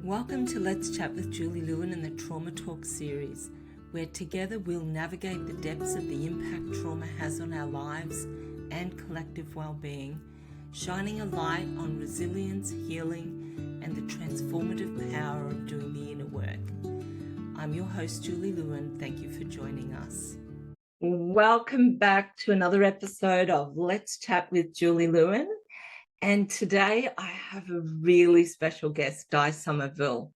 Welcome to Let's Chat with Julie Lewin and the Trauma Talk series, where together we'll navigate the depths of the impact trauma has on our lives and collective well-being, shining a light on resilience, healing, and the transformative power of doing the inner work. I'm your host, Julie Lewin. Thank you for joining us. Welcome back to another episode of Let's Chat with Julie Lewin. And today I have a really special guest, Di Somerville.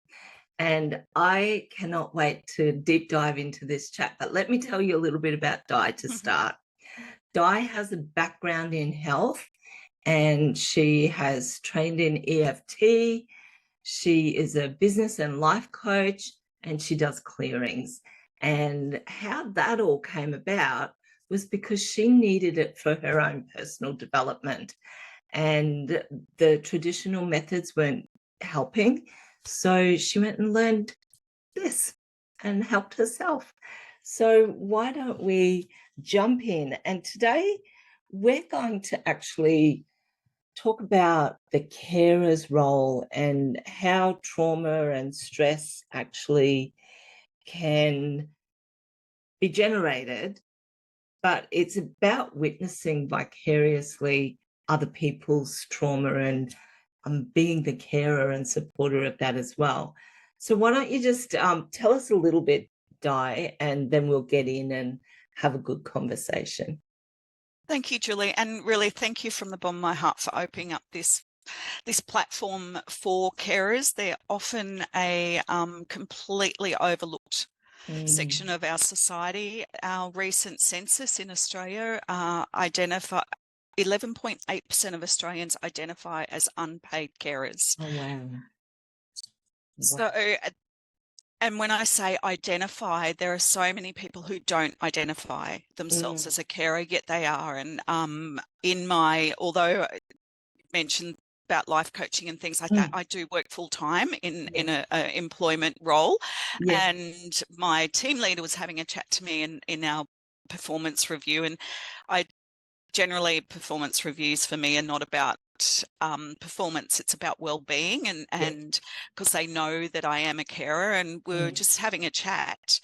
And I cannot wait to deep dive into this chat. But let me tell you a little bit about Di to start. Di has a background in health and she has trained in EFT. She is a business and life coach and she does clearings. And how that all came about was because she needed it for her own personal development. And the traditional methods weren't helping. So she went and learned this and helped herself. So why don't we jump in? And today we're going to actually talk about the carer's role and how trauma and stress actually can be generated, but it's about witnessing vicariously other people's trauma and being the carer and supporter of that as well. So why don't you just tell us a little bit, Di, and then we'll get in and have a good conversation. Thank you, Julie, and really thank you from the bottom of my heart for opening up this platform for carers. They're often a completely overlooked section of our society. Our recent census in Australia 11.8% of Australians identify as unpaid carers. Oh, wow. So, and when I say identify, there are so many people who don't identify themselves as a carer, yet they are. And although I mentioned about life coaching and things like that, I do work full time in a employment role. Yes. And my team leader was having a chat to me in our performance review, and performance reviews for me are not about performance, it's about well-being, and because they know that I am a carer. And we were just having a chat,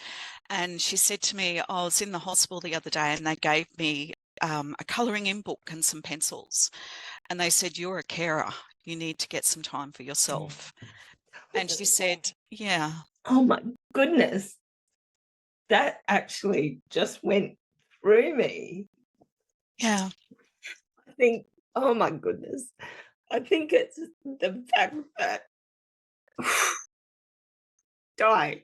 and she said to me, I was in the hospital the other day and they gave me a colouring in book and some pencils, and they said, you're a carer, you need to get some time for yourself. And she said, yeah. Oh my goodness, that actually just went through me. Yeah. I think, oh my goodness, I think it's the fact that Di,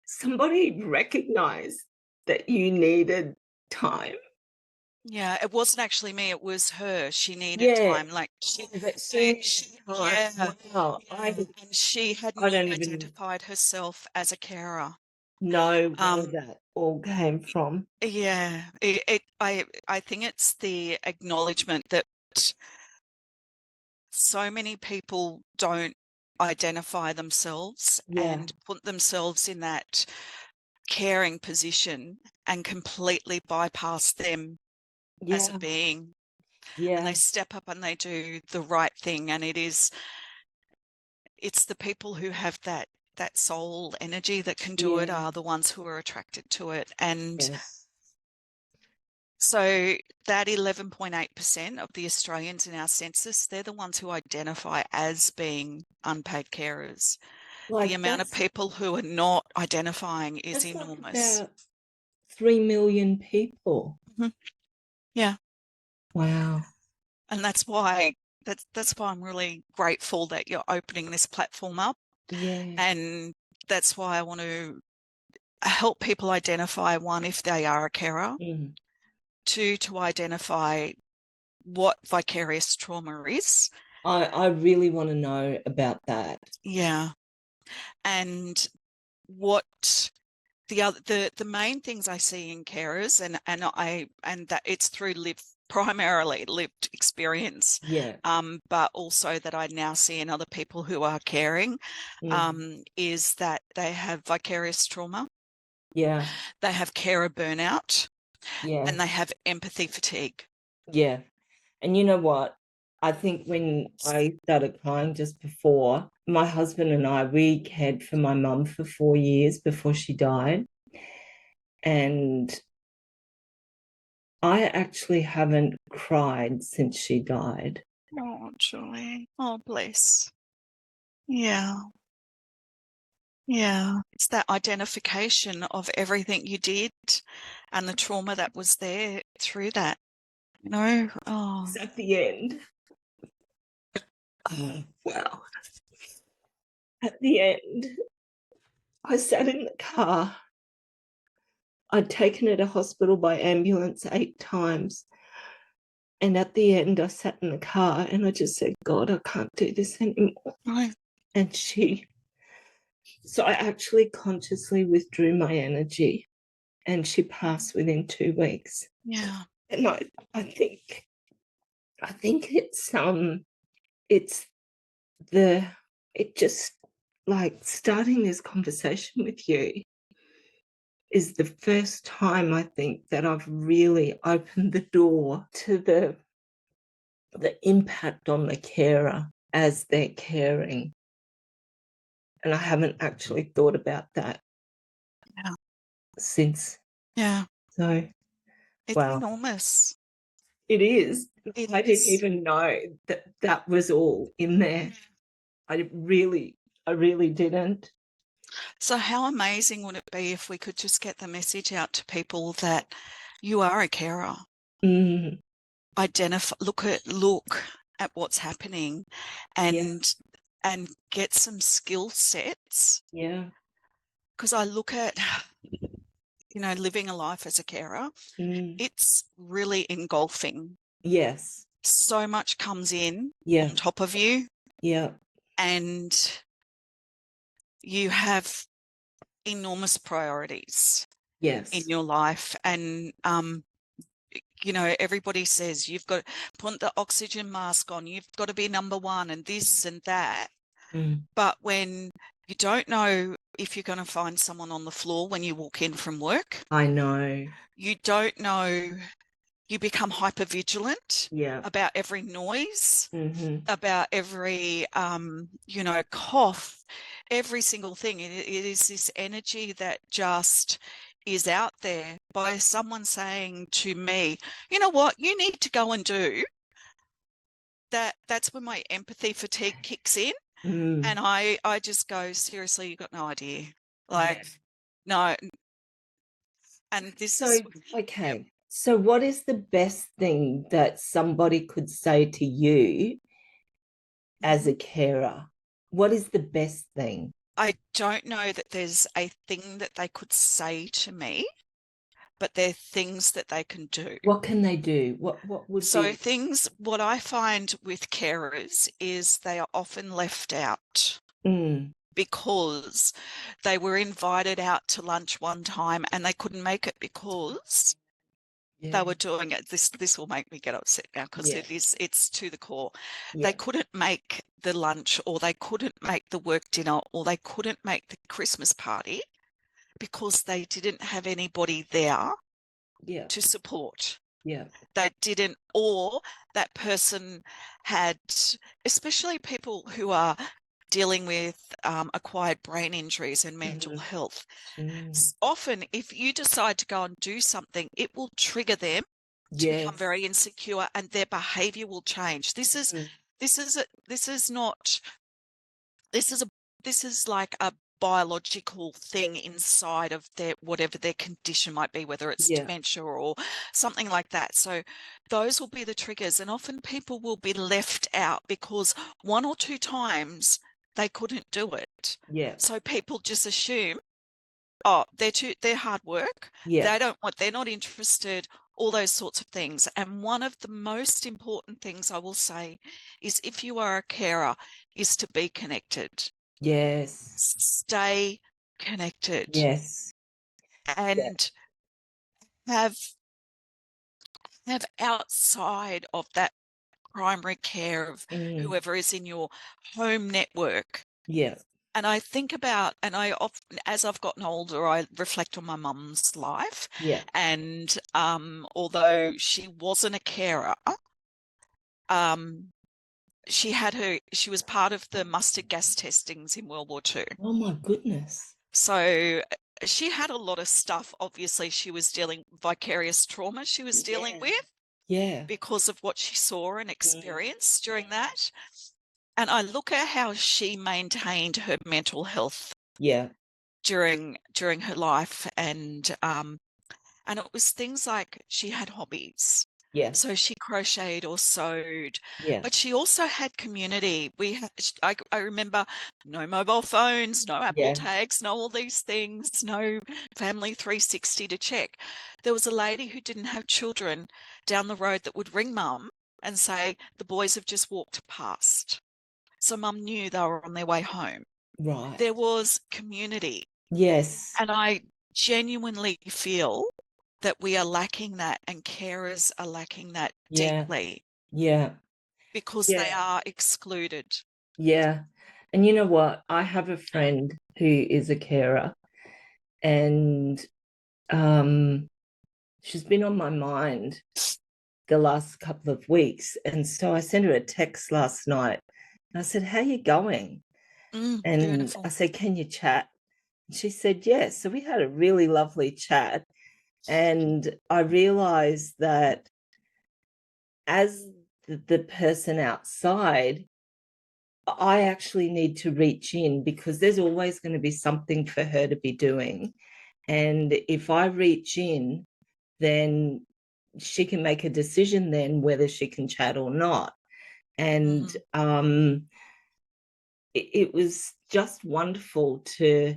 somebody recognized that you needed time. Yeah, it wasn't actually me, it was her. She needed time. Like she hadn't identified herself as a carer. Know where that all came from. Yeah, I think it's the acknowledgement that so many people don't identify themselves and put themselves in that caring position and completely bypass them as a being. And they step up and they do the right thing. And it's the people who have that soul energy that can do it are the ones who are attracted to it. And so that 11.8% of the Australians in our census, they're the ones who identify as being unpaid carers. Like the amount of people who are not identifying is enormous. About 3 million people. Mm-hmm. Yeah. Wow. And that's why I'm really grateful that you're opening this platform up. Yeah. And that's why I want to help people identify, one, if they are a carer, two, to identify what vicarious trauma is. I really want to know about that. Yeah. And what the main things I see in carers, and that it's through primarily lived experience, but also that I now see in other people who are caring, is that they have vicarious trauma. Yeah. They have carer burnout. Yeah. And they have empathy fatigue. Yeah. And you know what? I think when I started crying just before my husband and I, we cared for my mum for 4 years before she died. And I actually haven't cried since she died. Oh, Julie. Oh, bless. Yeah. Yeah. It's that identification of everything you did and the trauma that was there through that. You know? Oh. It's at the end. Oh, wow. At the end, I sat in the car. I'd taken her to hospital by ambulance 8 times. And at the end, I sat in the car and I just said, God, I can't do this anymore. Right. And so I actually consciously withdrew my energy, and she passed within 2 weeks. Yeah. And I think it's it just, like, starting this conversation with you is the first time I think that I've really opened the door to the impact on the carer as they're caring. And I haven't actually thought about that Yeah. since. Yeah. So, It's wow, enormous. it is. It I didn't is. even know that that was all in there. I really didn't. So how amazing would it be if we could just get the message out to people that you are a carer? Mm, Identify, look at what's happening, yeah, and get some skill sets. yeah. Because I look at, living a life as a carer, Mm, it's really engulfing. yes, So much comes in yeah, on top of you, yeah, and you have enormous priorities in yes. your life. And everybody says you've got to put the oxygen mask on, you've got to be number one, and this and that. Mm, But when you don't know if you're going to find someone on the floor when you walk in from work, I know. you don't know, you become hyper vigilant Yeah. about every noise, Mm-hmm. about every cough, every single thing. It is this energy that just is out there by someone saying to me, you know what, you need to go and do that. That's when my empathy fatigue kicks in. Mm, And I just go, seriously, you've got no idea. Like, yeah. no. And this So, is, okay. So, what is the best thing that somebody could say to you as a carer? What is the best thing? I don't know that there's a thing that they could say to me, but they're things that they can do. What can they do? What would So be? what I find with carers is they are often left out Mm, because they were invited out to lunch one time and they couldn't make it because they yeah, were doing it. This will make me get upset now because yeah, it's to the core. They yeah, couldn't make the lunch, or they couldn't make the work dinner, or they couldn't make the Christmas party because they didn't have anybody there yeah, to support. yeah. They didn't, or that person had, especially people who are dealing with acquired brain injuries and mental Mm, health. mm, Often, if you decide to go and do something, it will trigger them to become yes. very insecure, and their behavior will change. Mm, This is not this is a this is like a biological thing inside of their whatever their condition might be, whether it's yeah, dementia or something like that. So those will be the triggers, and often people will be left out because one or two times they couldn't do it. yeah, So people just assume, they're hard work, yeah, they're not interested, all those sorts of things. And one of the most important things I will say is, if you are a carer, is to be connected. yes, Stay connected, yes, yeah. and have outside of that primary care of Mm, whoever is in your home network. yeah, And I think about, and I often, as I've gotten older, I reflect on my mum's life. yeah, And although she wasn't a carer, um, she was part of the mustard gas testings in World War II. Oh my goodness. So she had a lot of stuff. Obviously, she was dealing vicarious trauma she was dealing Yeah. with Yeah. because of what she saw and Mm. experienced during that. And I look at how she maintained her mental health Yeah. during her life, and it was things like she had hobbies. Yeah. So she crocheted or sewed, Yeah. but she also had community. I remember no mobile phones, no Apple Yeah. tags, no all these things, no family 360 to check. There was a lady who didn't have children down the road that would ring mum and say, the boys have just walked past. So mum knew they were on their way home. Right. There was community. Yes. And I genuinely feel that we are lacking that, and carers are lacking that Yeah. deeply Yeah. because they Yeah. are excluded. Yeah. And you know what? I have a friend who is a carer, and um she's been on my mind the last couple of weeks. And so I sent her a text last night. And I said, "How you going?" And I Beautiful. said, "Can you chat?" And she said, "Yes." So we had a really lovely chat. And I realized that as the person outside, I actually need to reach in because there's always going to be something for her to be doing. And if I reach in, then she can make a decision then whether she can chat or not. And Mm-hmm. it was just wonderful to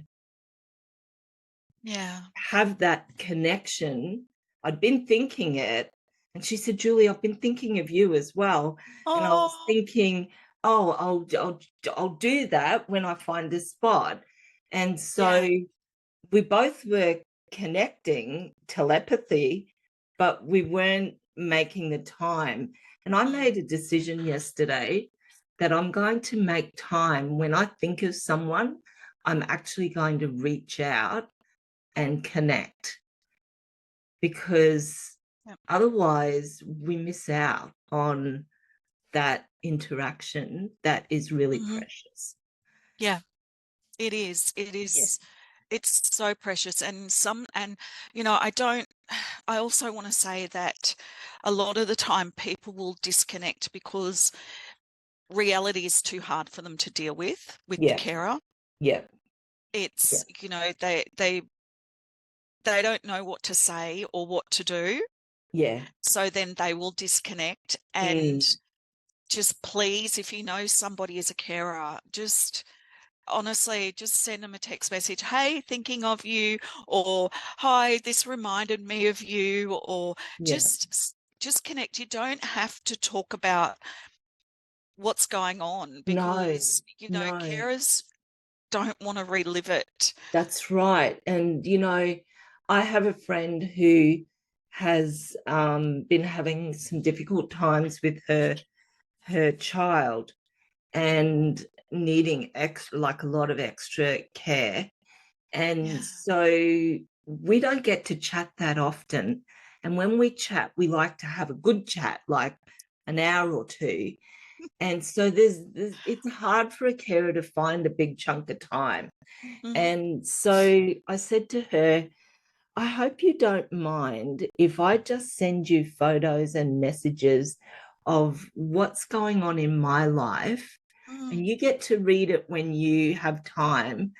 Yeah. have that connection. I'd been thinking it. And she said, "Julie, I've been thinking of you as well." And I was Oh, thinking, oh, I'll do that when I find a spot. And so yeah. we both were connecting telepathy, but we weren't making the time. And I Mm. made a decision yesterday that I'm going to make time when I think of someone, I'm actually going to reach out and connect, because Yep. otherwise we miss out on that interaction that is really Mm-hmm. precious. Yeah, it is. Yeah. It's so precious. And I also want to say that a lot of the time people will disconnect because reality is too hard for them to deal with the Yeah. carer. Yeah. Yeah. It's, they don't know what to say or what to do. Yeah. So then they will disconnect. And Mm. just please, if you know somebody is a carer, just honestly, just send them a text message. Hey, thinking of you, or hi, this reminded me of you, or Yeah. just connect. You don't have to talk about what's going on No. because, No. carers don't want to relive it. That's right. And I have a friend who has been having some difficult times with her child and needing extra, like a lot of extra care. And Yeah. so we don't get to chat that often. And when we chat, we like to have a good chat, like an hour or two. And so it's hard for a carer to find a big chunk of time. Mhm. And so I said to her, "I hope you don't mind if I just send you photos and messages of what's going on in my life, Mm. and you get to read it when you have time.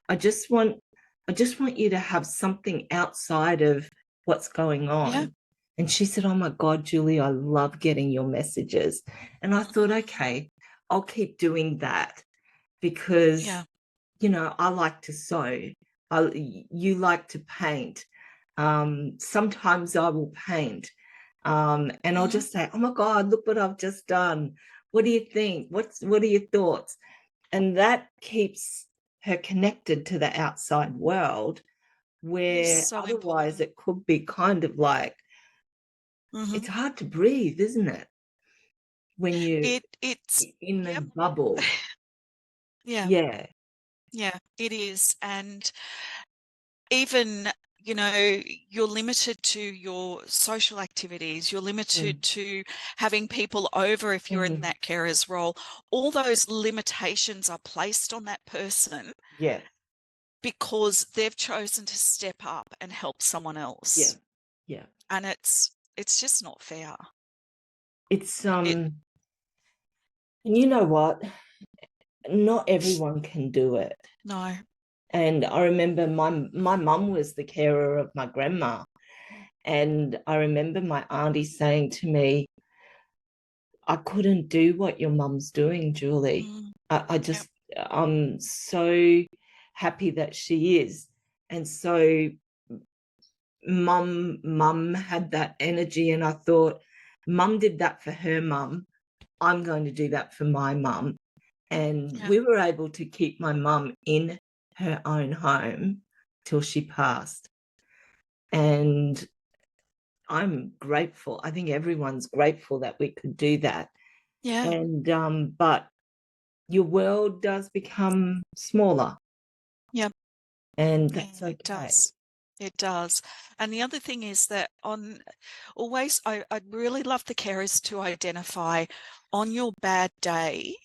I just want you to have something outside of what's going Yeah. on." And she said, "Oh my God, Julie, I love getting your messages." And I thought, Mhm. okay, I'll keep doing that because Yeah. I like to sew. You like to paint. Sometimes I will paint. And I'll Mhm. just say, "Oh my God, look what I've just done. What do you think? What are your thoughts?" And that keeps her connected to the outside world, It is where so otherwise important. it could be kind of like, Mhm. it's hard to breathe, isn't it? When you It's in the yep. bubble. Yeah. Yeah. Yeah, it is. And even you know, you're limited to your social activities, you're limited to having people over if you're in that carer's role. All those limitations are placed on that person Yeah. because they've chosen to step up and help someone Yeah. else. Yeah. And it's just not fair. It's and you know what? Not everyone can do it. No. And I remember my mum was the carer of my grandma. And I remember my auntie saying to me, I couldn't do what your mum's doing, Julie. I just, I'm so happy that she is. And so mum had that energy, and I thought, mum did that for her mum. I'm going to do that for my mum. And we were able to keep my mum in her own home till she passed. And I'm grateful. I think everyone's grateful that we could do that. Yeah. And but your world does become smaller. Yeah. And that's It okay. does. It does. And the other thing is that I'd really love the carers to identify on your bad day,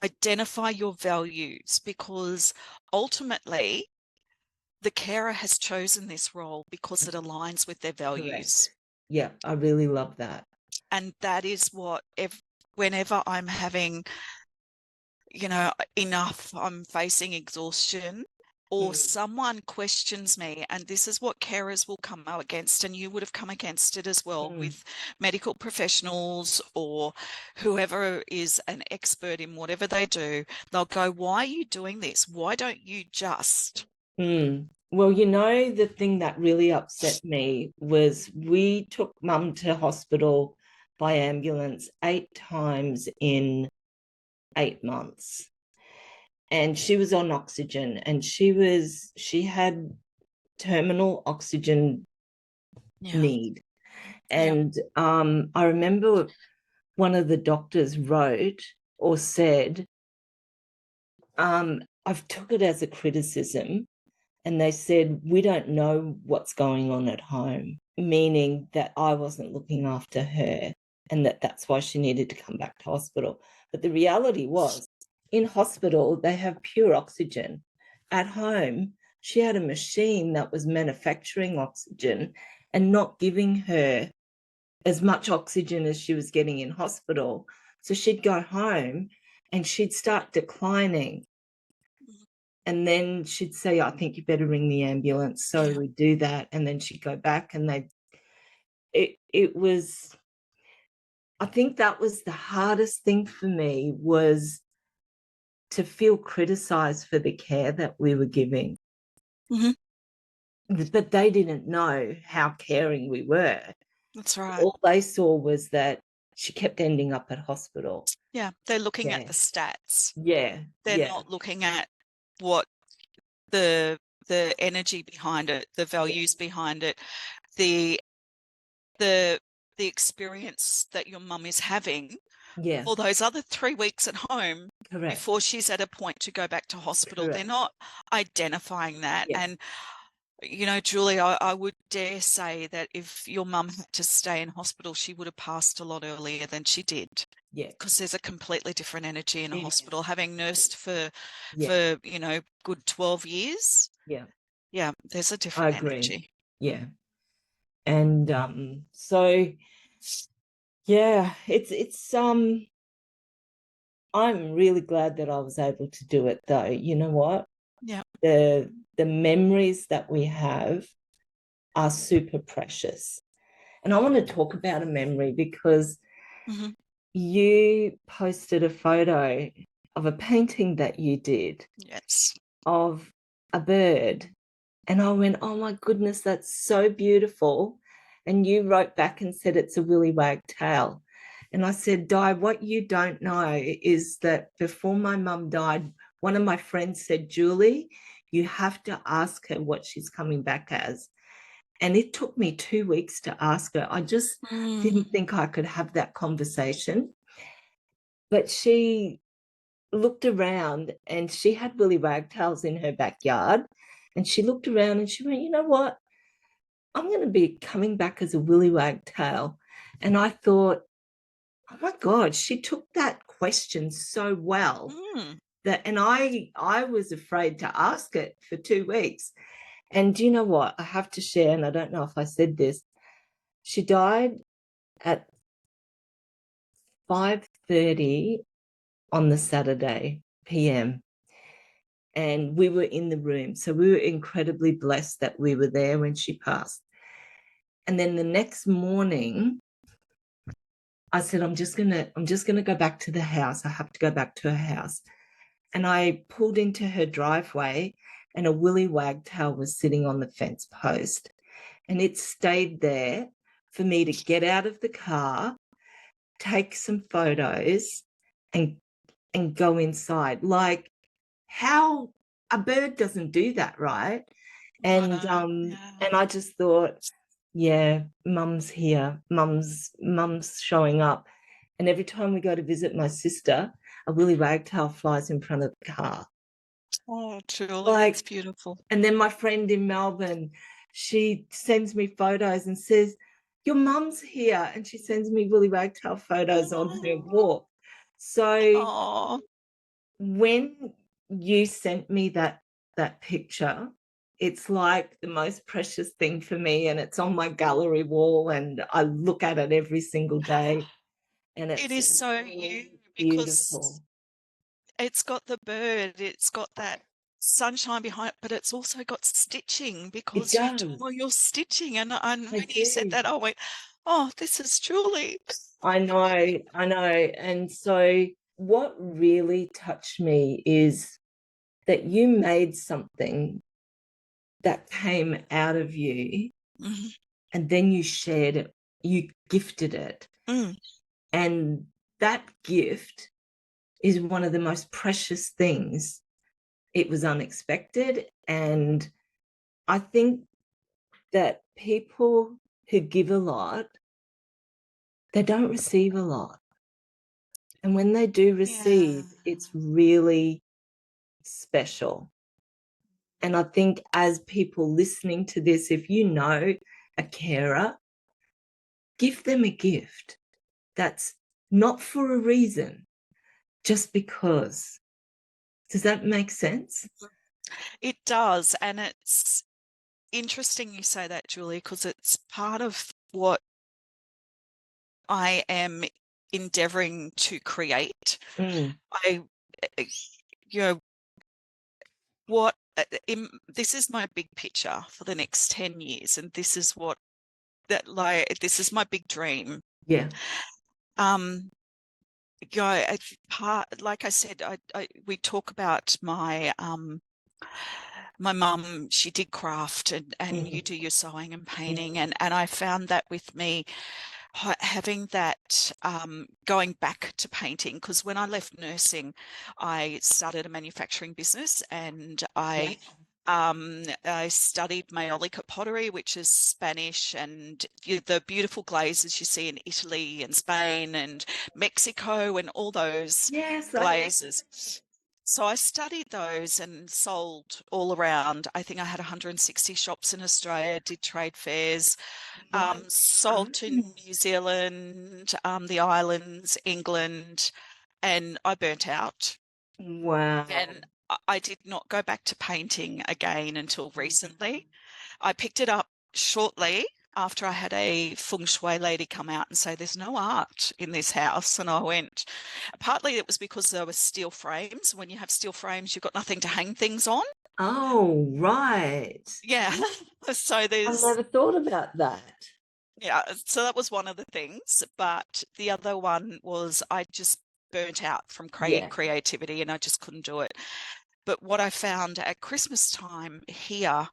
identify your values, because ultimately the carer has chosen this role because it aligns with their values. Correct. Yeah, I really love that. And that is what, whenever I'm having, you know, enough, I'm facing exhaustion, or someone questions me, and this is what carers will come out against, and you would have come against it as well with medical professionals or whoever is an expert in whatever they do. They'll go, why are you doing this? Why don't you just? Well, you know, the thing that really upset me was we took mum to hospital by ambulance 8 times in 8 months. And she was on oxygen, and she had terminal oxygen need. And I remember one of the doctors wrote or said, I've took it as a criticism, and they said, we don't know what's going on at home, meaning that I wasn't looking after her and that's why she needed to come back to hospital. But the reality was, in hospital, they have pure oxygen. At home, she had a machine that was manufacturing oxygen and not giving her as much oxygen as she was getting in hospital. So she'd go home and she'd start declining. And then she'd say, I think you better ring the ambulance. So we'd do that. And then she'd go back, and it was, I think that was the hardest thing for me, was to feel criticized for the care that we were giving. But they didn't know how caring we were. That's right. All they saw was that she kept ending up at hospital. Yeah, they're looking at the stats. Yeah. They're not looking at what the energy behind it, the values behind it, the experience that your mum is having for those other 3 weeks at home before she's at a point to go back to hospital. They're not identifying that. And you know, Julie, I would dare say that if your mum had to stay in hospital, she would have passed a lot earlier than she did. Yeah. Because there's a completely different energy in a hospital. Having nursed for you know, good 12 years. Yeah, there's a different energy. Yeah. And so it's I'm really glad that I was able to do it, though. You know what? Yeah. The memories that we have are super precious. And I want to talk about a memory because you posted a photo of a painting that you did of a bird. And I went, oh my goodness, that's so beautiful. And you wrote back and said it's a willy wagtail. And I said, Di, what you don't know is that before my mum died, one of my friends said, Julie, you have to ask her what she's coming back as. And it took me 2 weeks to ask her. I just didn't think I could have that conversation. But she looked around, and she had willy wagtails in her backyard. And she looked around and she went, you know what? I'm going to be coming back as a willy wagtail. And I thought, oh my God, she took that question so well Mm. that, and I was afraid to ask it for 2 weeks. And do you know what? I have to share, and I don't know if I said this. She died at 5:30 on the Saturday PM. And we were in the room. So we were incredibly blessed that we were there when she passed. And then the next morning, I said, I'm just gonna go back to the house. I have to go back to her house. And I pulled into her driveway, and a willy wagtail was sitting on the fence post. And it stayed there for me to get out of the car, take some photos, and go inside. Like, how a bird doesn't do that, right? I And know. Yeah. and I just thought, yeah, mum's here, mum's showing up. And every time we go to visit my sister, a willy wagtail flies in front of the car. Oh, Julie, that's Like, beautiful. and then my friend in Melbourne, she sends me photos and says, your mum's here. And she sends me willy wagtail photos on her walk. So Oh, when you sent me that picture, it's like the most precious thing for me, and it's on my gallery wall, and I look at it every single day, and it it's is so you because beautiful. it's got the bird, it's got that sunshine behind it, but it's also got stitching It because you do does. all your stitching. And I when you said do. that, I went, oh, this is Julie. I know. And so what really touched me is that you made something that came out of you, Mhm. and then you shared it, you gifted it. Mm. And that gift is one of the most precious things. It was unexpected. And I think that people who give a lot, they don't receive a lot. And when they do Yeah. receive, it's really special. And I think as people listening to this, if you know a carer, give them a gift that's not for a reason, just because. Does that make sense? It does. And it's interesting you say that, Julie, because it's part of what I am endeavoring to create. Mm, I, you know, what this is my big picture for the next 10 years, and this is what that like this is my big dream. yeah. um part, like I said, we talk about my mum. She did craft, and you Mm, do your sewing and painting, mm, and I found that with me having that, going back to painting, because when I left nursing, I started a manufacturing business, and yeah. I studied Maiolica pottery, which is Spanish, and the beautiful glazes you see in Italy and Spain and Mexico and all those Yes. glazes. So I studied those and sold all around. I think I had 160 shops in Australia, did trade fairs, Right. sold to New Zealand, the islands, England, and I burnt out. Wow. And I did not go back to painting again until recently. I picked it up shortly after I had a feng shui lady come out and say, there's no art in this house. And I went, partly it was because there were steel frames. When you have steel frames, you've got nothing to hang things on. Oh, right. Yeah. So I there's, never thought about that. yeah, so that was one of the things. But the other one was I just burnt out from Yeah. creativity, and I just couldn't do it. But what I found at Christmas time here,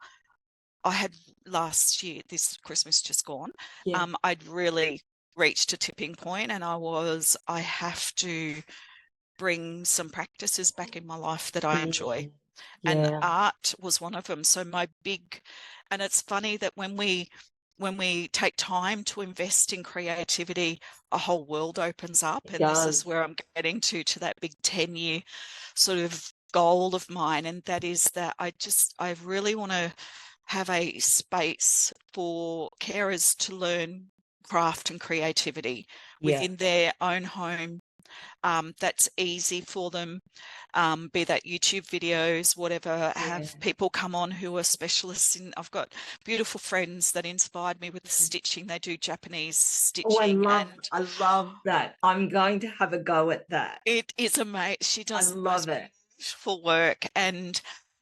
I had last year, this Christmas just gone, Yeah. I'd really reached a tipping point, and I have to bring some practices back in my life that I enjoy. Mm, And yeah. art was one of them. So my big, and it's funny that when we take time to invest in creativity, a whole world opens up. It And this is does. where I'm getting to that big 10-year sort of goal of mine. And that is that I really want to have a space for carers to learn craft and creativity within their own home. That's easy for them, be that YouTube videos, whatever, have people come on who are specialists in. I've got beautiful friends that inspired me with the stitching. They do Japanese stitching. I love that. I'm going to have a go at that. It is amazing. She does the most beautiful work, and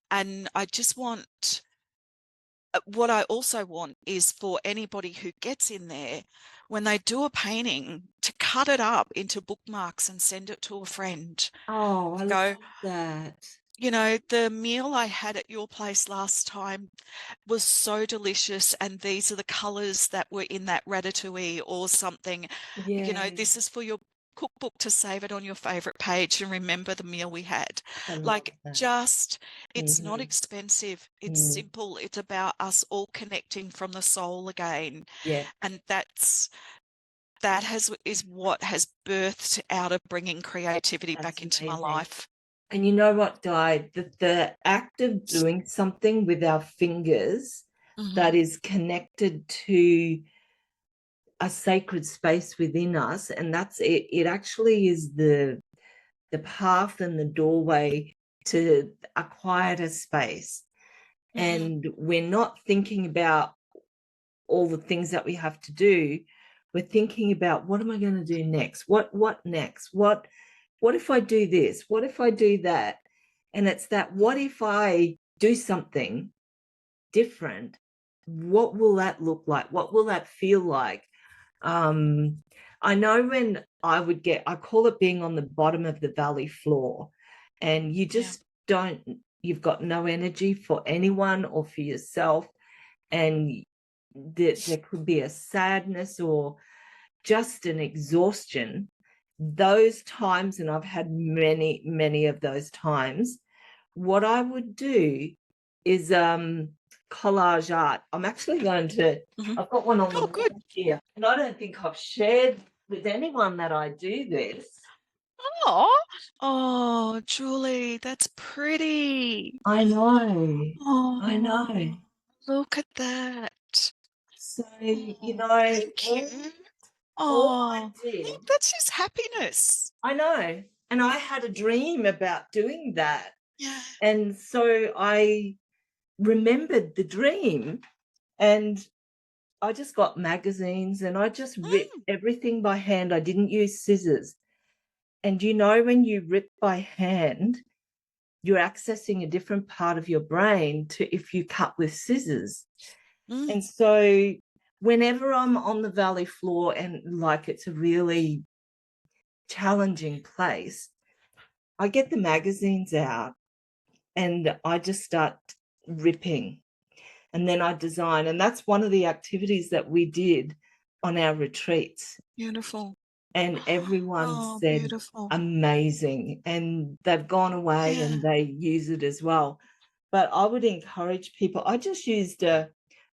I just want, what I also want is for anybody who gets in there, when they do a painting, to cut it up into bookmarks and send it to a friend. Oh, I love that. You know, the meal I had at your place last time was so delicious, and these are the colors that were in that ratatouille or something. You know, this is for your cookbook to save it on your favorite page and remember the meal we had. Like, just, it's not expensive, it's simple, it's about us all connecting from the soul again. And that is what has birthed out of bringing creativity back into my life. And you know what, Di? The act of doing something with our fingers that is connected to a sacred space within us, and that's it. It actually is the path and the doorway to a quieter space. And we're not thinking about all the things that we have to do. We're thinking about, what am I going to do next? What next? What if I do this? What if I do that? And it's that, what if I do something different? What will that look like? What will that feel like? I know when I call it being on the bottom of the valley floor, and you just you've got no energy for anyone or for yourself. And there could be a sadness or just an exhaustion. Those times, and I've had many, many of those times, what I would do is collage art. I'm actually going to, I've got one on the wall here, and I don't think I've shared with anyone that I do this. Oh, Julie, that's pretty. I know. Oh, I know. Look at that. So, you know, thank you. all I did, look, that's just happiness. I know. And I had a dream about doing that. Yeah. And so I remembered the dream, and I just got magazines and I just ripped everything by hand. I didn't use scissors. And you know, when you rip by hand, you're accessing a different part of your brain to if you cut with scissors. And so whenever I'm on the valley floor and like it's a really challenging place, I get the magazines out and I just start ripping, and then I design. And that's one of the activities that we did on our retreats. Beautiful. And everyone said, beautiful. Amazing. And they've gone away and they use it as well. But I would encourage people. I just used a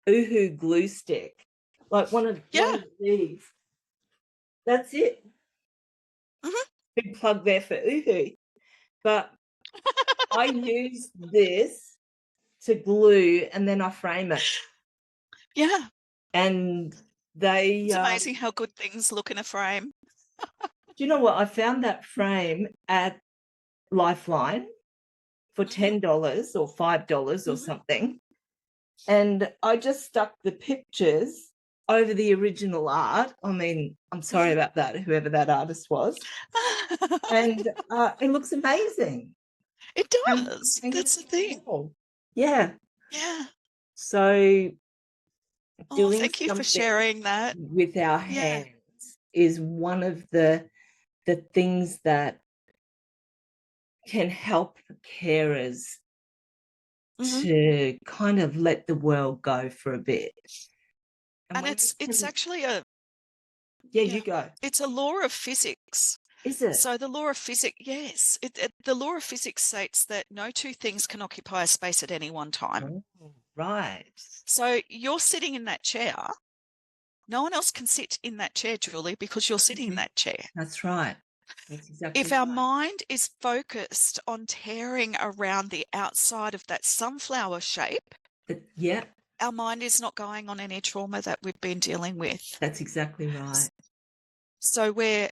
Uhu glue stick, like one of these. That's it. Big plug there for Uhu. But I used this to glue, and then I frame it. Yeah. And it's amazing how good things look in a frame. Do you know what? I found that frame at Lifeline for $10 or $5 or something. And I just stuck the pictures over the original art. I mean, I'm sorry about that, whoever that artist was. And it looks amazing. It does. That's the thing. Yeah. Yeah. So doing thank you for sharing that. With our hands is one of the things that can help carers to kind of let the world go for a bit. And it's actually a you go. It's a law of physics. Is it? So the law of physics, yes. The law of physics states that no two things can occupy a space at any one time. Oh, right. So you're sitting in that chair. No one else can sit in that chair, Julie, because you're sitting in that chair. That's right. That's exactly if our mind is focused on tearing around the outside of that sunflower shape, Yeah, Our mind is not going on any trauma that we've been dealing with. that's exactly right. So we're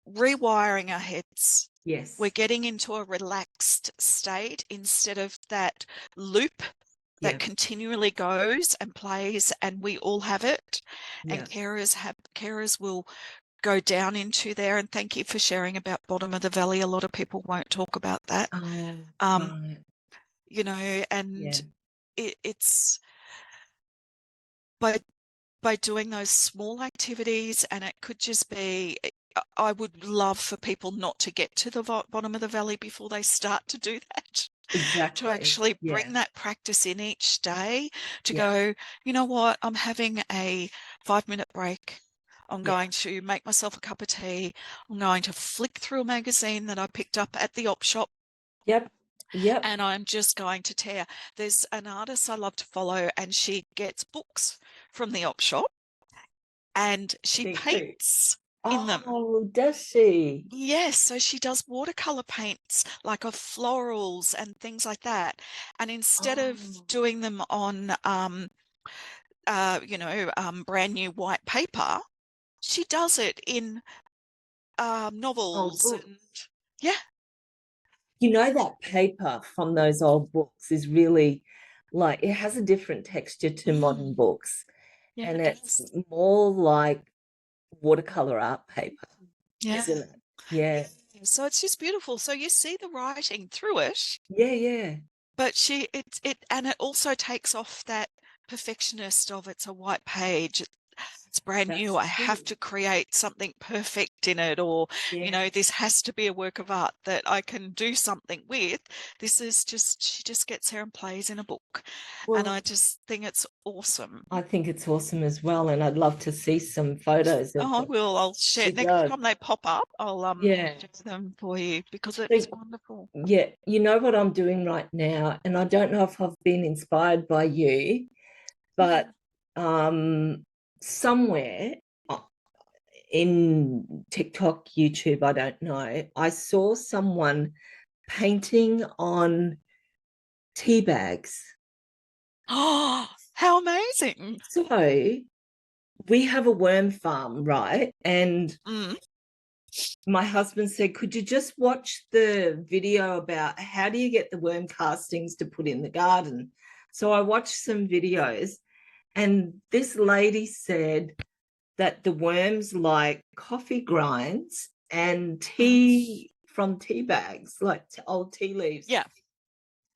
rewiring our heads. Yes. We're getting into a relaxed state instead of that loop that Yeah. continually goes and plays, and we all have it. Yeah. And carers will go down into there. And thank you for sharing about bottom of the valley. A lot of people won't talk about that. Oh, right. You know, and Yeah. it's by doing those small activities, and it could just be, I would love for people not to get to the bottom of the valley before they start to do that. Exactly. To actually Yeah. bring that practice in each day, to Yeah. go, you know what, I'm having a 5-minute break. I'm Yeah. going to make myself a cup of tea. I'm going to flick through a magazine that I picked up at the op shop. Yep. Yep. And I'm just going to tear. There's an artist I love to follow, and she gets books from the op shop and she Me too. paints in them. Oh, does she? Yes, so she does watercolor paints, like of florals and things like that. And instead of Oh. doing them on, brand new white paper, she does it in novels. Book. And yeah, You know, that paper from those old books is really like, it has a different texture to modern books, yeah, and it it's does. more like watercolor art paper, Yeah. isn't it? Yeah. So it's just beautiful. So you see the writing through it, Yeah. Yeah. but and it also takes off that perfectionist of, it's a white page, it's brand new, I That's true. have to create something perfect in it, or Yeah. this has to be a work of art that I can do something with. This is just, she just gets there and plays in a book. And I Well, just think it's awesome. I think it's awesome as well, and I'd love to see some photos of Oh, I what will. I'll share she next does. time they pop up. I'll Yeah. share them for you, because it's So, wonderful. yeah, you know what I'm doing right now, and I don't know if I've been inspired by you, but somewhere in TikTok, YouTube, I don't know, I saw someone painting on tea bags. Oh, how amazing. So we have a worm farm, right? And Mm. my husband said, could you just watch the video about how do you get the worm castings to put in the garden? So I watched some videos, and this lady said that the worms like coffee grinds and tea from tea bags, like old tea leaves. Yeah.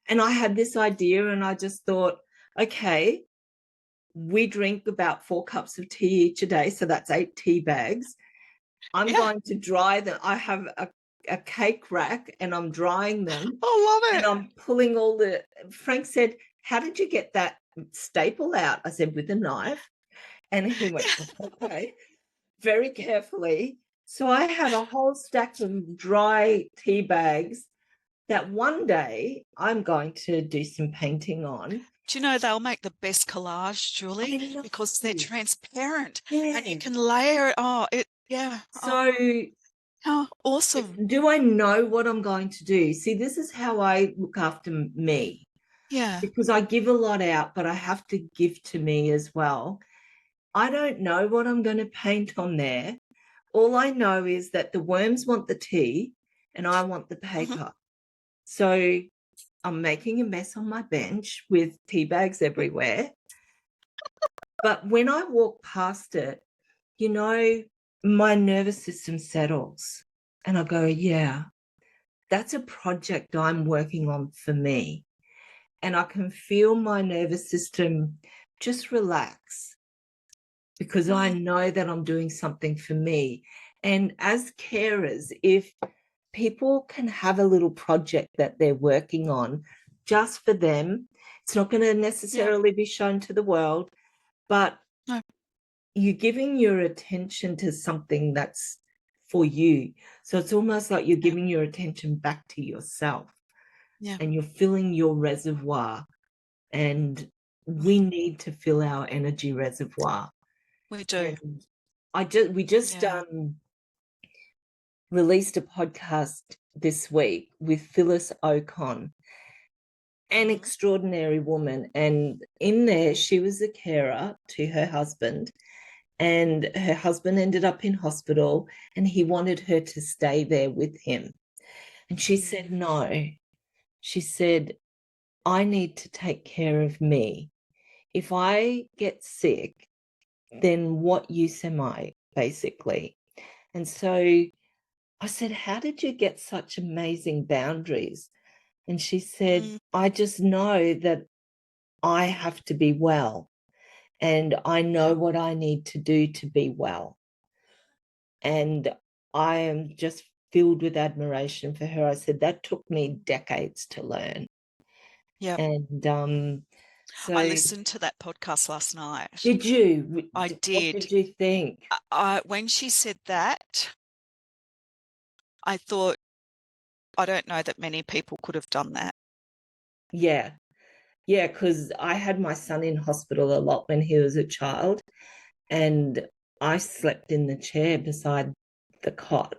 And I had this idea, and I just thought, okay, we drink about 4 cups of tea each a day, so that's 8 tea bags. I'm Yeah. going to dry them. I have a cake rack, and I'm drying them, I love and it. I'm pulling all the. Frank said, how did you get that staple out? I said, with a knife. And he went, okay, very carefully. So I had a whole stack of dry tea bags that one day I'm going to do some painting on. Do you know they'll make the best collage, Julie, because they're transparent and you Yeah. can layer it. Oh, yeah. So Oh, awesome. do I know what I'm going to do? See, this is how I look after me, Yeah. because I give a lot out, but I have to give to me as well. I don't know what I'm going to paint on there. All I know is that the worms want the tea and I want the paper. So I'm making a mess on my bench with tea bags everywhere. But when I walk past it, you know, my nervous system settles, and I go, yeah, that's a project I'm working on for me. And I can feel my nervous system just relax, because I know that I'm doing something for me. And as carers, if people can have a little project that they're working on just for them, it's not going to necessarily be shown to the world, but No. you're giving your attention to something that's for you. So it's almost like you're giving your attention back to yourself, and you're filling your reservoir. And we need to fill our energy reservoir. We do. And we just released a podcast this week with Phyllis Ocon, an extraordinary woman. And in there, she was a carer to her husband. And her husband ended up in hospital and he wanted her to stay there with him. And she said, no. She said, I need to take care of me. If I get sick, then what use am I, basically? And so I said, how did you get such amazing boundaries? And she said, I just know that I have to be well and I know what I need to do to be well. And I am just filled with admiration for her. I said, that took me decades to learn. Yeah. And so I listened to that podcast last night. did you? I What did. did you think? When she said that, I thought, I don't know that many people could have done that. Yeah. Yeah, because I had my son in hospital a lot when he was a child, and I slept in the chair beside the cot.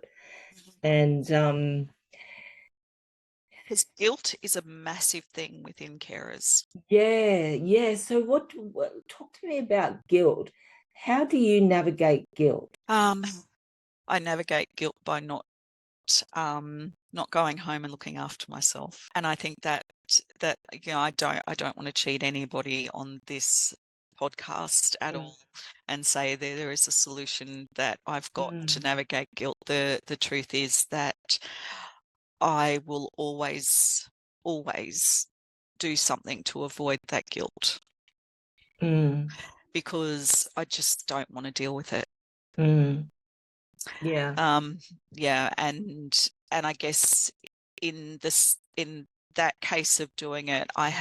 And Because guilt is a massive thing within carers. yeah. So what talk to me about guilt. How do you navigate guilt? I navigate guilt by not going home and looking after myself. And I think that I don't want to cheat anybody on this podcast at all and say there is a solution that I've got to navigate guilt. The truth is that I will always do something to avoid that guilt because I just don't want to deal with it. Yeah. Yeah, and I guess in that case of doing it, I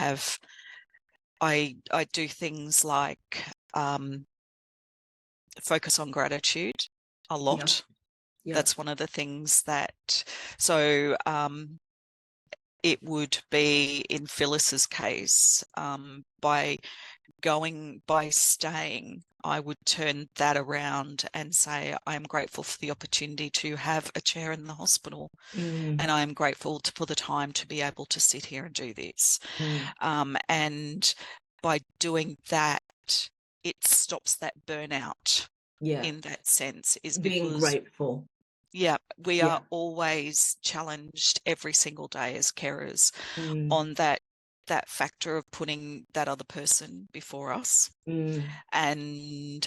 do things like focus on gratitude a lot. Yeah. That's one of the things that, so it would be in Phyllis's case, by staying, I would turn that around and say, I am grateful for the opportunity to have a chair in the hospital. And I am grateful for the time to be able to sit here and do this. And by doing that, it stops that burnout in that sense, is being because grateful. Yeah, we are always challenged every single day as carers on that factor of putting that other person before us. And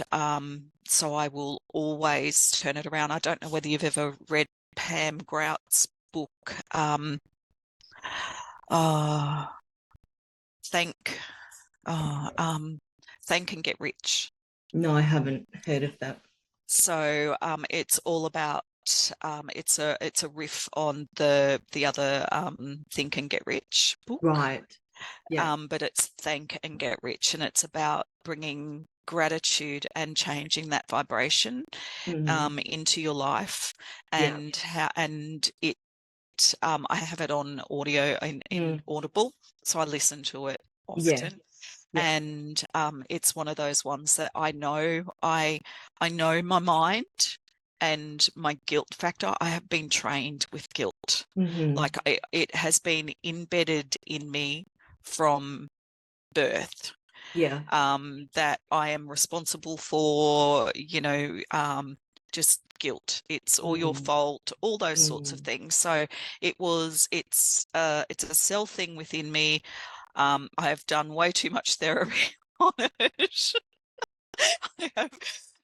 so I will always turn it around. I don't know whether you've ever read Pam Grout's book, Thank and Get Rich. No, I haven't heard of that. So it's all about it's a riff on the other Think and Get Rich book, right? Yeah. But it's Thank and Get Rich, and it's about bringing gratitude and changing that vibration into your life, and it. I have it on audio in Audible, so I listen to it often. And it's one of those ones that I know my mind and my guilt factor. I have been trained with guilt. Like it has been embedded in me from birth. That I am responsible for, just guilt. It's all your fault, all those sorts of things. So it's a cell thing within me. I have done way too much therapy on it.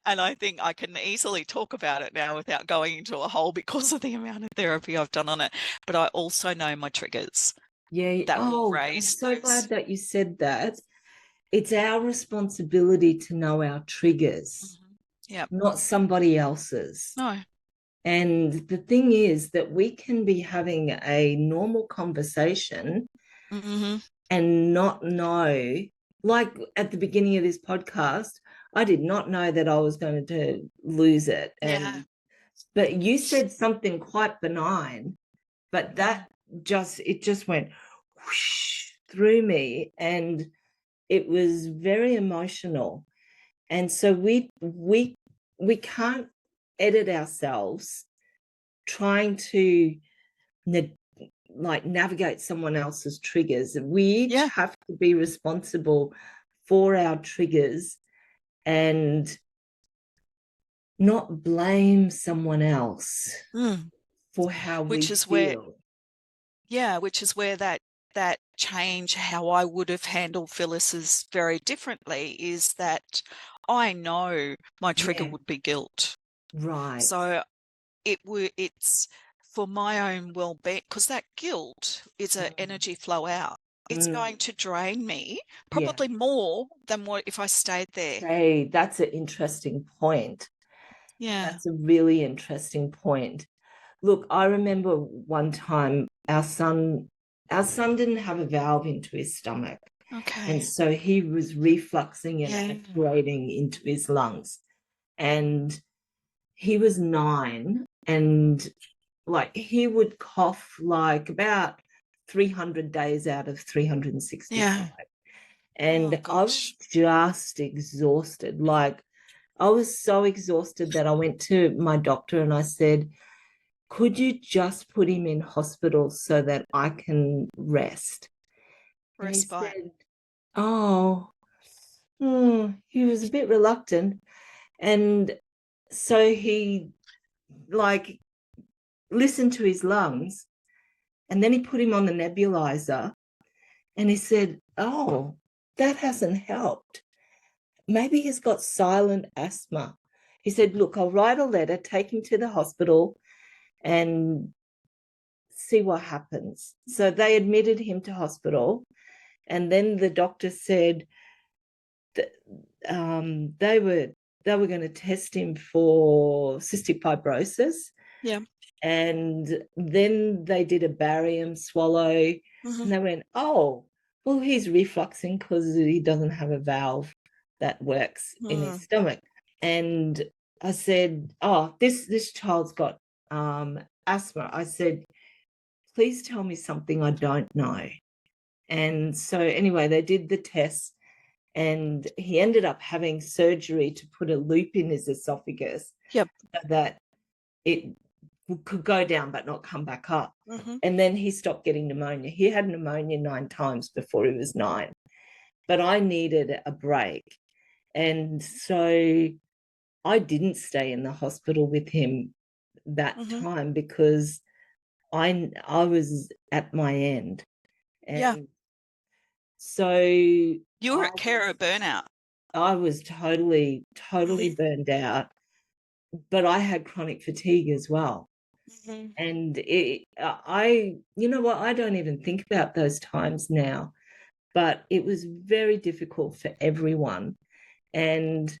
And I think I can easily talk about it now without going into a hole because of the amount of therapy I've done on it. But I also know my triggers. That will raise I'm so glad that you said that. It's our responsibility to know our triggers, not somebody else's. No. And the thing is that we can be having a normal conversation and not know, like at the beginning of this podcast, I did not know that I was going to lose it. But you said something quite benign, but that it just went whoosh through me, and it was very emotional. And so we can't edit ourselves trying to like navigate someone else's triggers. We each Yeah. have to be responsible for our triggers and not blame someone else for how we Which is where, feel. which is where that change, how I would have handled Phyllis's very differently, is that I know my trigger Yeah. would be guilt. Right. So it's for my own well-being, because that guilt is an energy flow out. It's going to drain me Yeah. probably more than what if I stayed there. Hey, that's an interesting point. Yeah. That's a really interesting point. Look, I remember one time our son didn't have a valve into his stomach. Okay. And so he was refluxing and Yeah. aspirating into his lungs. And he was 9, and like he would cough like about 300 days out of 365. Yeah. And Oh I was gosh. just exhausted. Like I was so exhausted that I went to my doctor and I said, could you just put him in hospital so that I can rest? And he Respite. said, oh, he was a bit reluctant. And so he like listened to his lungs, and then he put him on the nebulizer, and he said, oh, that hasn't helped. Maybe he's got silent asthma. He said, look, I'll write a letter, take him to the hospital and see what happens. So they admitted him to hospital, and then the doctor said that they were going to test him for cystic fibrosis. Yeah. And then they did a barium swallow, and they went, oh, well, he's refluxing because he doesn't have a valve that works in his stomach. And I said, oh, this child's got asthma. I said, please tell me something I don't know. And so anyway, they did the tests, and he ended up having surgery to put a loop in his esophagus. Yep. So that it could go down but not come back up. And then he stopped getting pneumonia. He had pneumonia 9 times before he was 9. But I needed a break. And so I didn't stay in the hospital with him that time because I was at my end. And so You were at carer burnout. I was totally burned out, but I had chronic fatigue as well. And you know what, I don't even think about those times now, but it was very difficult for everyone. And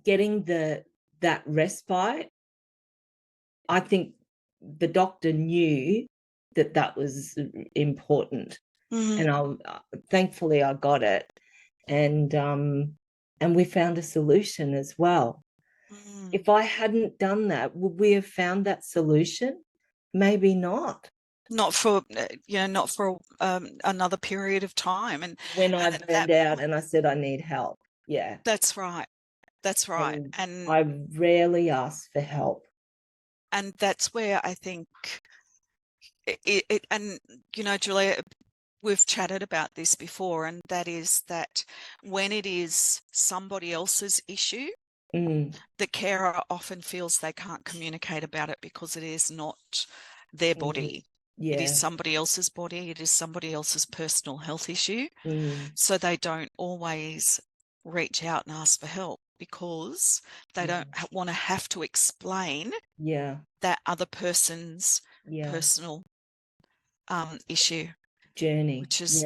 getting that respite, I think the doctor knew that was important. And thankfully I got it. And we found a solution as well. If I hadn't done that, would we have found that solution? Maybe not. Not for another period of time. And When I burned out and I said I need help. Yeah. That's right. That's right. And I rarely ask for help. And that's where I think and Julia, we've chatted about this before, and that is that when it is somebody else's issue, the carer often feels they can't communicate about it because it is not their body. Yeah. It is somebody else's body. It is somebody else's personal health issue. So they don't always reach out and ask for help because they don't want to have to explain that other person's personal issue, journey, which is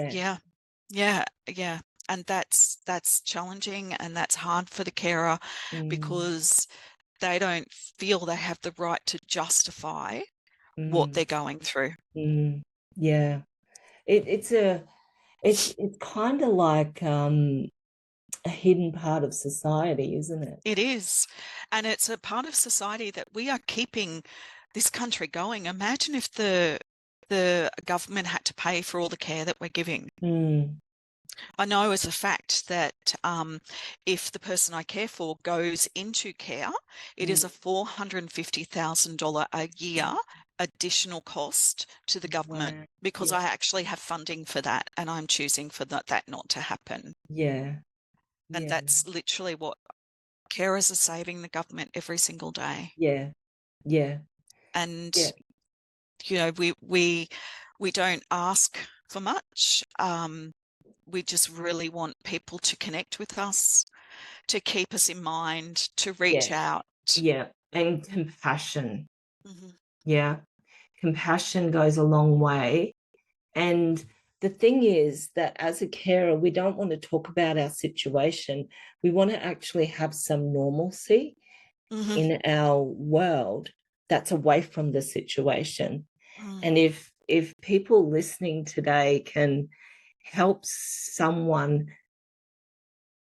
and that's challenging, and that's hard for the carer because they don't feel they have the right to justify what they're going through. Yeah, it's kind of like a hidden part of society, isn't it? It is, and it's a part of society that we are keeping this country going. Imagine if the government had to pay for all the care that we're giving. I know as a fact that if the person I care for goes into care, it is a $450,000 a year additional cost to the government Wow. because Yeah. I actually have funding for that, and I'm choosing for that not to happen. Yeah. And Yeah. that's literally what carers are saving the government every single day. Yeah. Yeah. And Yeah. you know, we don't ask for much. We just really want people to connect with us, to keep us in mind, to reach Yeah. out. Yeah. And compassion. Mm-hmm. Yeah. Compassion goes a long way. And the thing is that as a carer, we don't want to talk about our situation. We want to actually have some normalcy Mm-hmm. in our world that's away from the situation. Mm. And if people listening today can help someone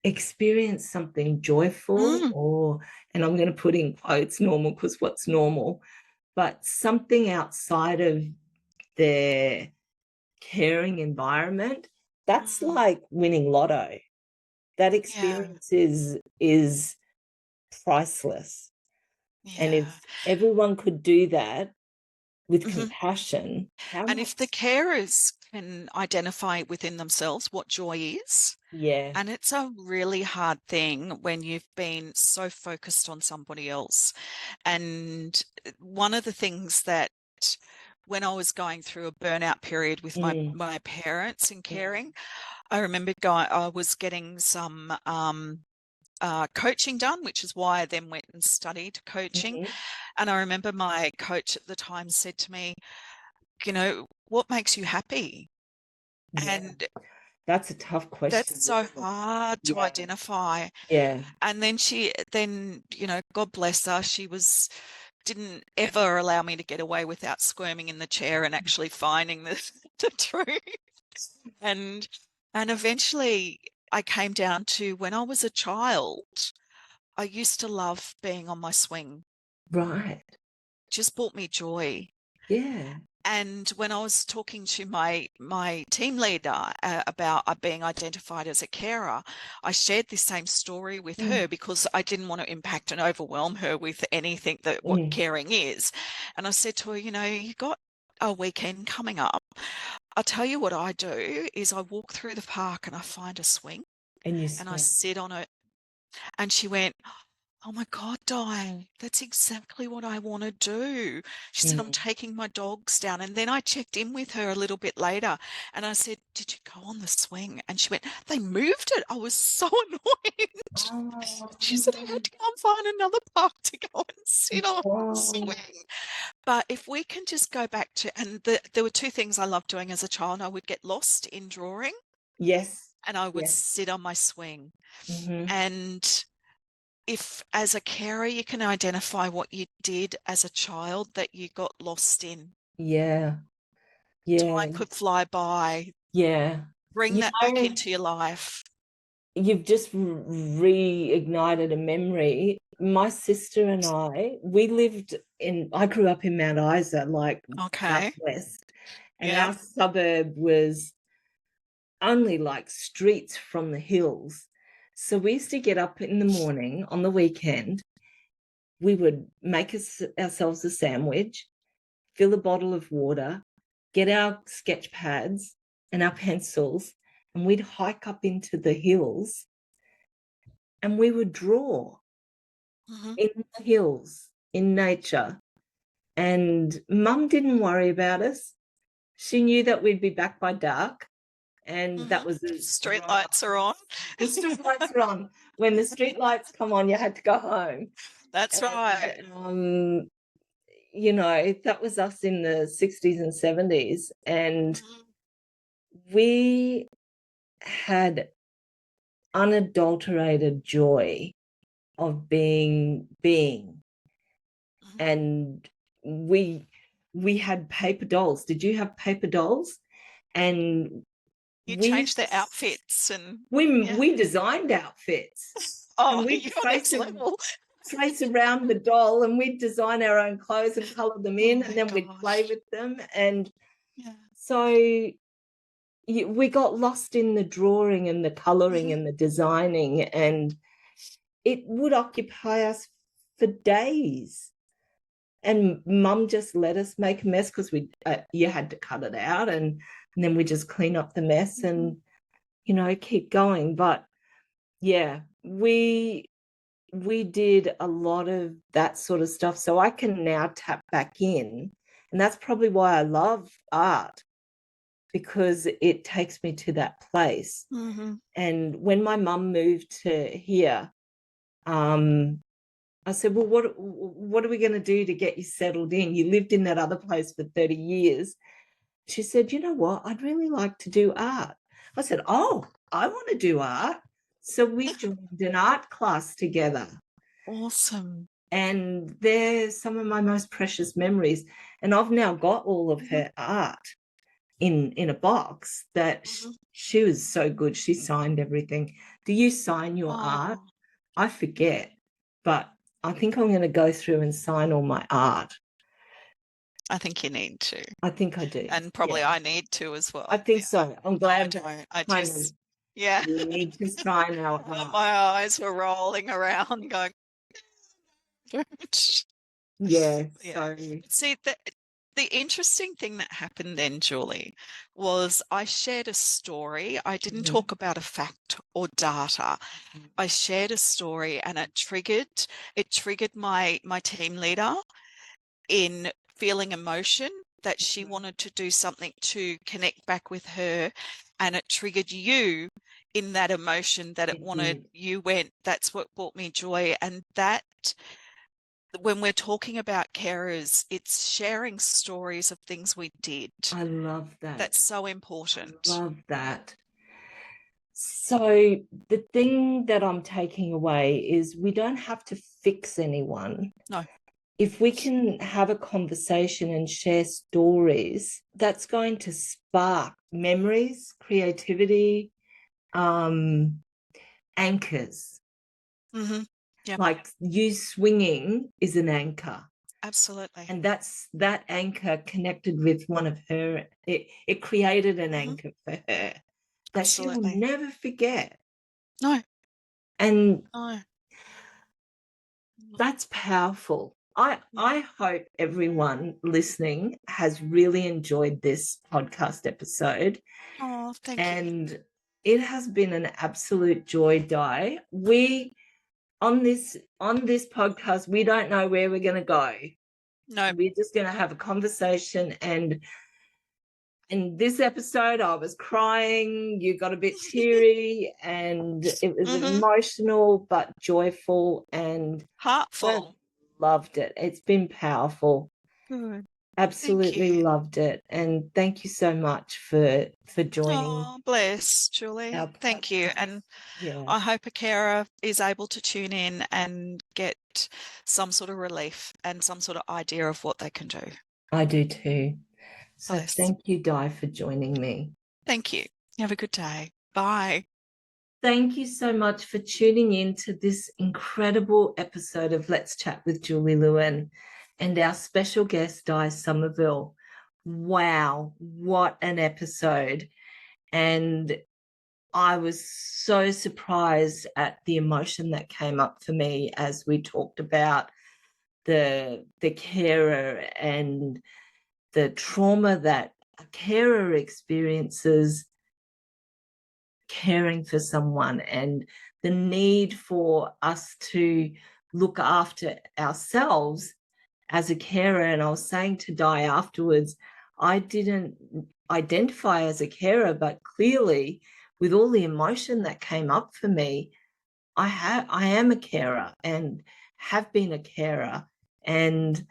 experience something joyful, Mm. or, and I'm going to put in quotes, normal, because what's normal, but something outside of their caring environment, that's Mm. like winning lotto. That Yeah, experience is priceless. And yeah. if everyone could do that with Mm-hmm. compassion, how And much? if the carers can identify within themselves what joy is, Yeah. and it's a really hard thing when you've been so focused on somebody else. And one of the things that when I was going through a burnout period with Mm, my parents in mm, caring, I remember I was getting some coaching done, which is why I then went and studied coaching. mhm. And I remember my coach at the time said to me, you know, what makes you happy? Yeah, And that's a tough question, that's so isn't it? hard to Yeah, identify. yeah. And then you know, God bless her, didn't ever allow me to get away without squirming in the chair and actually finding the truth. And eventually I came down to when I was a child, I used to love being on my swing. Right. Just brought me joy. Yeah. And when I was talking to my team leader about being identified as a carer, I shared this same story with Mm, her because I didn't want to impact and overwhelm her with anything that what mm. caring is. And I said to her, you know, you got a weekend coming up. I'll tell you what I do is I walk through the park and I find a swing And you and I swim. sit on it. And she went, oh my God, Di, that's exactly what I want to do. She said, I'm Mm. taking my dogs down. And then I checked in with her a little bit later and I said, did you go on the swing? And she went, they moved it. I was so annoyed. She said, I had Oh, to go and find another park to go and sit on the wow. swing. But if we can just go back to, and there were two things I loved doing as a child. I would get lost in drawing Yes. and I would Yes. sit on my swing. Mm-hmm. And if as a carer you can identify what you did as a child that you got lost in, Yeah. Yeah. time could fly by, Yeah. bring You that back know, into your life. you've just reignited a memory. My sister and I grew up in Mount Isa, like Okay. southwest, and Yeah. our suburb was only like streets from the hills. So we used to get up in the morning on the weekend. We would make ourselves a sandwich, fill a bottle of water, get our sketch pads and our pencils, and we'd hike up into the hills and we would draw Mm-hmm. in the hills, in nature. And mum didn't worry about us. She knew that we'd be back by dark. And Mm-hmm. that was Street right lights are on. the street lights were on. When the street lights come on, you had to go home. That's right. And, that was us in the 60s and 70s. And Mm-hmm. we had unadulterated joy of being. Mm-hmm. And we had paper dolls. Did you have paper dolls? And You we change their outfits and we yeah. we designed outfits, Oh, and we'd you're next level. trace around the doll, and we'd design our own clothes and color them Oh in, and my then we'd play gosh. with them. And Yeah. so we got lost in the drawing and the coloring Mm-hmm. and the designing, and it would occupy us for days. And Mum just let us make a mess because you had to cut it out, and then we just clean up the mess and keep going. But yeah, we did a lot of that sort of stuff, so I can now tap back in, and that's probably why I love art, because it takes me to that place. Mm-hmm. And when my mum moved to here, I said, well, what are we going to do to get you settled in? You lived in that other place for 30 years. She said, you know what? I'd really like to do art. I said, oh, I want to do art. So we joined an art class together. Awesome. And they're some of my most precious memories. And I've now got all of her art in a box that she was so good. She signed everything. Do you sign your art? I forget, but I think I'm going to go through and sign all my art. I think you need to. I think I do. And probably I need to as well. I think so. I'm glad. I just, yeah. We need to sign our art. My eyes were rolling around going. Yeah. So. See, the interesting thing that happened then, Julie, was I shared a story. I didn't talk about a fact or data. I shared a story, and it triggered my team leader in feeling emotion that she wanted to do something to connect back with her, and it triggered you in that emotion that it wanted. You went, that's what brought me joy. And that, when we're talking about carers, it's sharing stories of things we did. I love that. That's so important. I love that. So the thing that I'm taking away is we don't have to fix anyone. No. If we can have a conversation and share stories, that's going to spark memories, creativity, anchors. Mm-hmm. Yep. Like you swinging is an anchor. Absolutely. And that anchor connected with one of her, it created an anchor for her that she will never forget. No. And no. That's powerful. I hope everyone listening has really enjoyed this podcast episode. Oh, thank you. And it has been an absolute joy, Di. We on this podcast, we don't know where we're going to go. No. We're just going to have a conversation. And in this episode, I was crying. You got a bit teary, and it was emotional but joyful and heartful. Loved it. It's been powerful. Good. Absolutely loved it. And thank you so much for joining. Oh, bless, Julie. Thank you. And I hope a carer is able to tune in and get some sort of relief and some sort of idea of what they can do. I do too. So thank you, Di, for joining me. Thank you. Have a good day. Bye. Thank you so much for tuning in to this incredible episode of Let's Chat with Julie Lewin and our special guest, Di Summerville. Wow, what an episode. And I was so surprised at the emotion that came up for me as we talked about the carer and the trauma that a carer experiences caring for someone, and the need for us to look after ourselves as a carer. And I was saying to Di afterwards, I didn't identify as a carer, but clearly with all the emotion that came up for me, I am a carer and have been a carer. And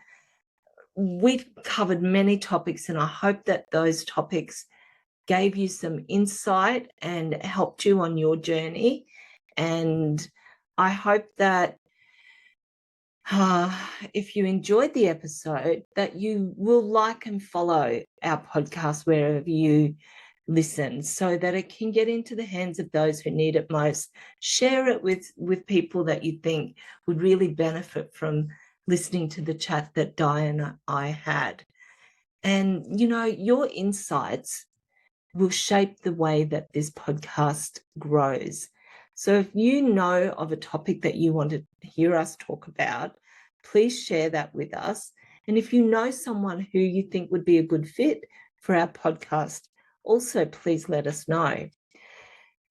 we've covered many topics, and I hope that those topics gave you some insight and helped you on your journey. And I hope that if you enjoyed the episode, that you will like and follow our podcast wherever you listen, so that it can get into the hands of those who need it most. Share it with people that you think would really benefit from listening to the chat that Di and I had. And, your insights will shape the way that this podcast grows. So if you know of a topic that you want to hear us talk about, please share that with us. And if you know someone who you think would be a good fit for our podcast, also please let us know.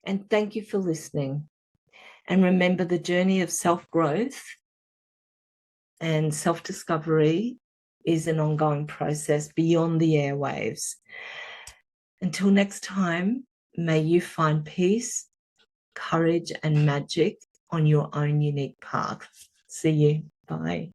And thank you for listening. And remember, the journey of self-growth and self-discovery is an ongoing process beyond the airwaves. Until next time, may you find peace, courage, and magic on your own unique path. See you. Bye.